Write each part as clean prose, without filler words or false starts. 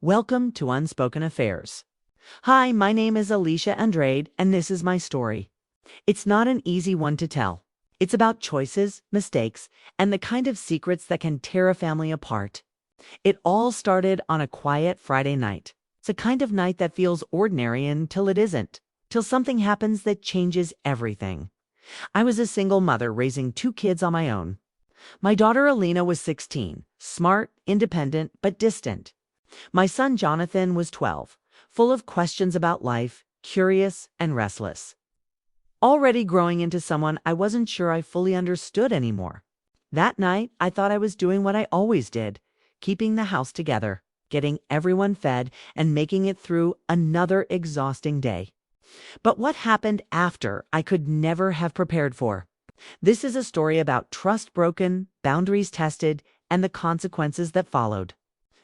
Welcome to Unspoken Affairs. Hi, my name is Alicia Andrade, and this is my story. It's not an easy one to tell. It's about choices, mistakes, and the kind of secrets that can tear a family apart. It all started on a quiet Friday night. It's a kind of night that feels ordinary until it isn't, till something happens that changes everything. I was a single mother raising two kids on my own. My daughter Alina was 16, smart, independent, but distant. My son Jonathan was 12, full of questions about life, curious and restless. Already growing into someone I wasn't sure I fully understood anymore. That night, I thought I was doing what I always did, keeping the house together, getting everyone fed, and making it through another exhausting day. But what happened after, I could never have prepared for. This is a story about trust broken, boundaries tested, and the consequences that followed.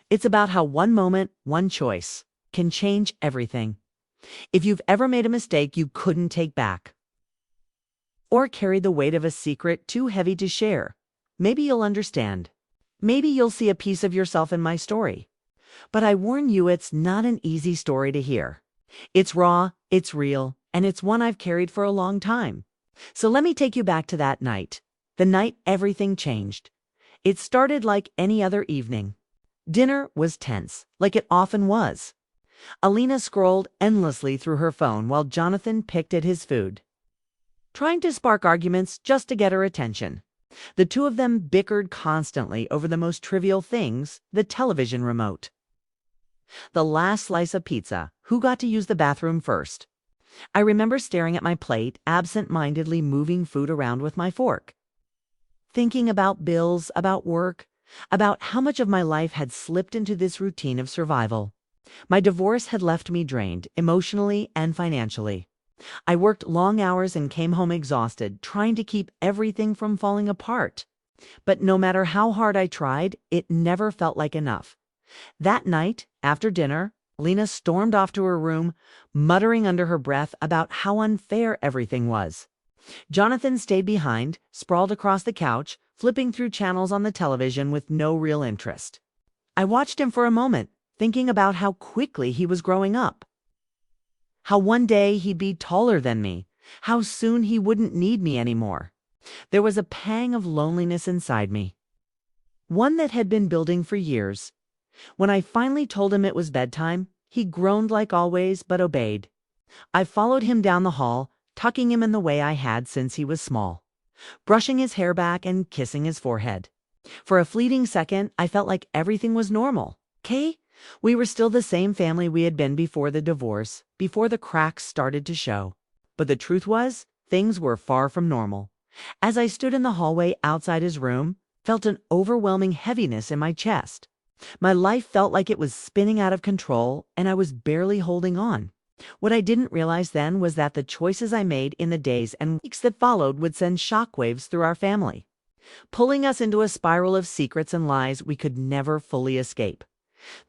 It's about how one moment, one choice, can change everything. If you've ever made a mistake you couldn't take back, or carried the weight of a secret too heavy to share, maybe you'll understand. Maybe you'll see a piece of yourself in my story. But I warn you, it's not an easy story to hear. It's raw, it's real, and it's one I've carried for a long time. So let me take you back to that night. The night everything changed. It started like any other evening. Dinner was tense, like it often was. Alina scrolled endlessly through her phone while Jonathan picked at his food, trying to spark arguments just to get her attention. The two of them bickered constantly over the most trivial things, the television remote, the last slice of pizza, who got to use the bathroom first. I remember staring at my plate, absent-mindedly moving food around with my fork, thinking about bills, about work, about how much of my life had slipped into this routine of survival. My divorce had left me drained, emotionally and financially. I worked long hours and came home exhausted, trying to keep everything from falling apart. But no matter how hard I tried, it never felt like enough. That night, after dinner, Lena stormed off to her room, muttering under her breath about how unfair everything was. Jonathan stayed behind, sprawled across the couch, flipping through channels on the television with no real interest. I watched him for a moment, thinking about how quickly he was growing up. How one day he'd be taller than me. How soon he wouldn't need me anymore. There was a pang of loneliness inside me, one that had been building for years. When I finally told him it was bedtime, he groaned like always, but obeyed. I followed him down the hall, tucking him in the way I had since he was small, brushing his hair back and kissing his forehead. For a fleeting second, I felt like everything was normal. We were still the same family we had been before the divorce, before the cracks started to show. But the truth was, things were far from normal. As I stood in the hallway outside his room, felt an overwhelming heaviness in my chest. My life felt like it was spinning out of control, and I was barely holding on. What I didn't realize then was that the choices I made in the days and weeks that followed would send shockwaves through our family, pulling us into a spiral of secrets and lies we could never fully escape.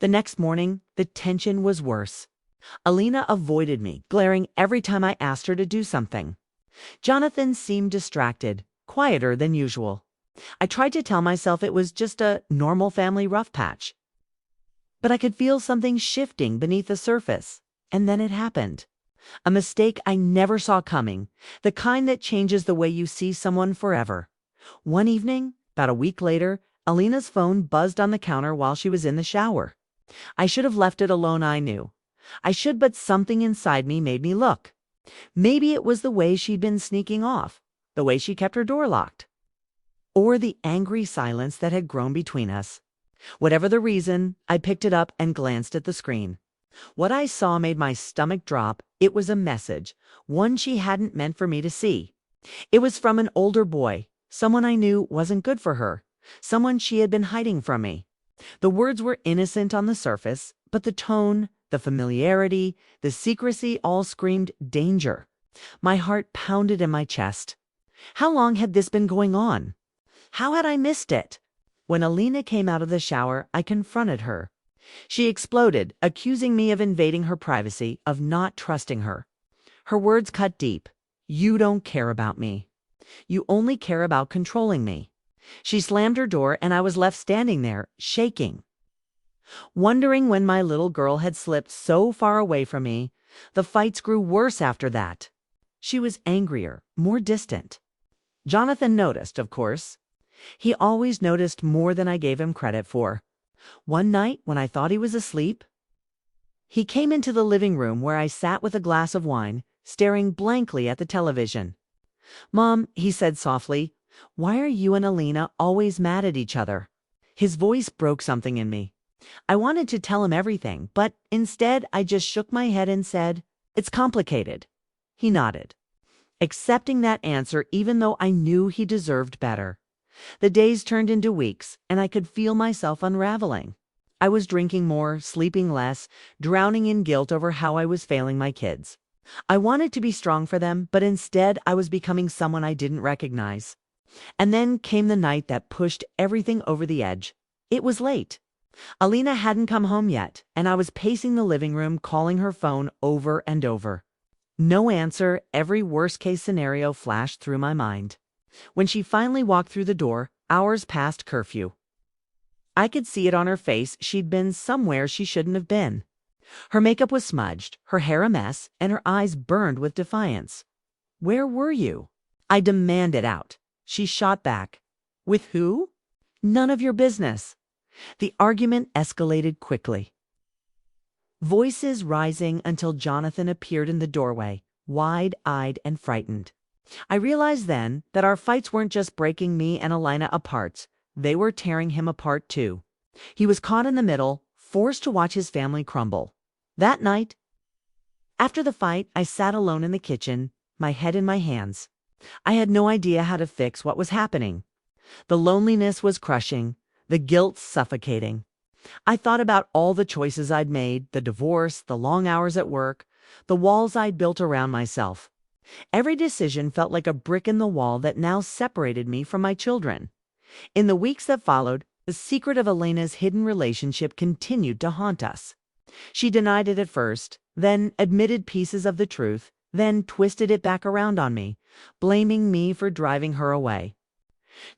The next morning, the tension was worse. Alina avoided me, glaring every time I asked her to do something. Jonathan seemed distracted, quieter than usual. I tried to tell myself it was just a normal family rough patch. But I could feel something shifting beneath the surface, and then it happened. A mistake I never saw coming, the kind that changes the way you see someone forever. One evening, about a week later, Alina's phone buzzed on the counter while she was in the shower. I should have left it alone, I knew. I should, but something inside me made me look. Maybe it was the way she'd been sneaking off, the way she kept her door locked, or the angry silence that had grown between us. Whatever the reason, I picked it up and glanced at the screen. What I saw made my stomach drop. It was a message, one she hadn't meant for me to see. It was from an older boy, someone I knew wasn't good for her, someone she had been hiding from me. The words were innocent on the surface, but the tone, the familiarity, the secrecy all screamed danger. My heart pounded in my chest. How long had this been going on? How had I missed it? When Alina came out of the shower, I confronted her. She exploded, accusing me of invading her privacy, of not trusting her. Her words cut deep. You don't care about me. You only care about controlling me. She slammed her door and I was left standing there, shaking. Wondering when my little girl had slipped so far away from me, the fights grew worse after that. She was angrier, more distant. Jonathan noticed, of course. He always noticed more than I gave him credit for. One night, when I thought he was asleep, he came into the living room where I sat with a glass of wine, staring blankly at the television. "Mom," he said softly, "why are you and Alina always mad at each other?" His voice broke something in me. I wanted to tell him everything, but instead I just shook my head and said, "It's complicated." He nodded, accepting that answer even though I knew he deserved better. The days turned into weeks, and I could feel myself unraveling. I was drinking more, sleeping less, drowning in guilt over how I was failing my kids. I wanted to be strong for them, but instead I was becoming someone I didn't recognize. And then came the night that pushed everything over the edge. It was late. Alina hadn't come home yet, and I was pacing the living room, calling her phone over and over. No answer. Every worst-case scenario flashed through my mind. When she finally walked through the door, hours past curfew, I could see it on her face. She'd been somewhere she shouldn't have been. Her makeup was smudged, her hair a mess, and her eyes burned with defiance. "Where were you?" I demanded out. She shot back. "With who?" "None of your business." The argument escalated quickly, voices rising until Jonathan appeared in the doorway, wide-eyed and frightened. I realized then that our fights weren't just breaking me and Alina apart. They were tearing him apart too. He was caught in the middle, forced to watch his family crumble. That night, after the fight, I sat alone in the kitchen, my head in my hands. I had no idea how to fix what was happening. The loneliness was crushing, the guilt suffocating. I thought about all the choices I'd made, the divorce, the long hours at work, the walls I'd built around myself. Every decision felt like a brick in the wall that now separated me from my children. In the weeks that followed, the secret of Elena's hidden relationship continued to haunt us. She denied it at first, then admitted pieces of the truth, then twisted it back around on me, blaming me for driving her away.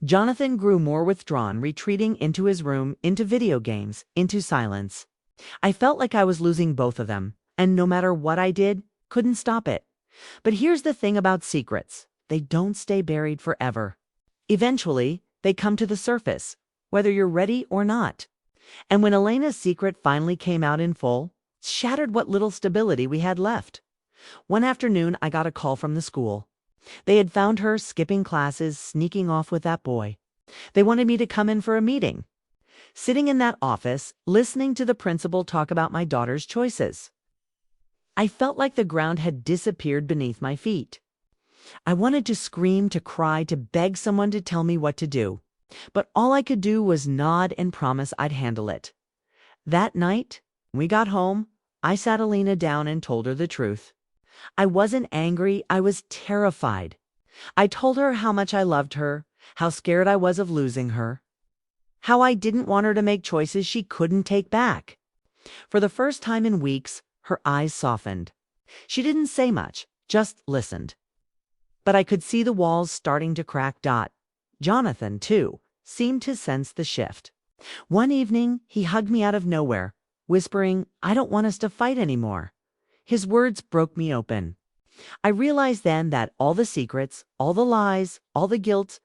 Jonathan grew more withdrawn, retreating into his room, into video games, into silence. I felt like I was losing both of them, and no matter what I did, couldn't stop it. But here's the thing about secrets. They don't stay buried forever. Eventually, they come to the surface, whether you're ready or not. And when Elena's secret finally came out in full, it shattered what little stability we had left. One afternoon, I got a call from the school. They had found her skipping classes, sneaking off with that boy. They wanted me to come in for a meeting. Sitting in that office, listening to the principal talk about my daughter's choices, I felt like the ground had disappeared beneath my feet. I wanted to scream, to cry, to beg someone to tell me what to do. But all I could do was nod and promise I'd handle it. That night, when we got home, I sat Alina down and told her the truth. I wasn't angry, I was terrified. I told her how much I loved her, how scared I was of losing her, how I didn't want her to make choices she couldn't take back. For the first time in weeks, her eyes softened. She didn't say much, just listened. But I could see the walls starting to crack. Jonathan, too, seemed to sense the shift. One evening, he hugged me out of nowhere, whispering, "I don't want us to fight anymore." His words broke me open. I realized then that all the secrets, all the lies, all the guilt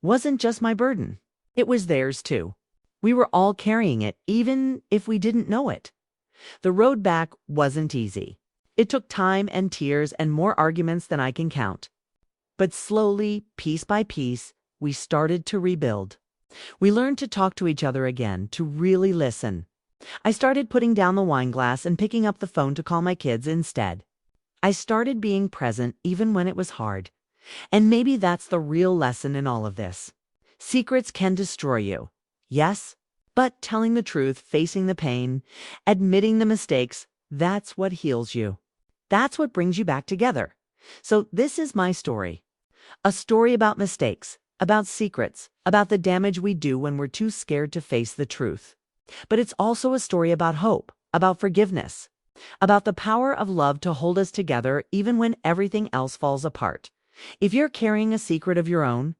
wasn't just my burden. It was theirs too. We were all carrying it, even if we didn't know it. The road back wasn't easy. It took time and tears and more arguments than I can count. But slowly, piece by piece, we started to rebuild. We learned to talk to each other again, to really listen. I started putting down the wine glass and picking up the phone to call my kids instead. I started being present even when it was hard. And maybe that's the real lesson in all of this. Secrets can destroy you. Yes, but telling the truth, facing the pain, admitting the mistakes, that's what heals you. That's what brings you back together. So this is my story. A story about mistakes, about secrets, about the damage we do when we're too scared to face the truth. But it's also a story about hope, about forgiveness, about the power of love to hold us together even when everything else falls apart. If you're carrying a secret of your own,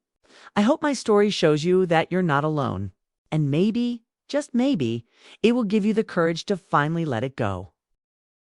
I hope my story shows you that you're not alone. And maybe just maybe, it will give you the courage to finally let it go.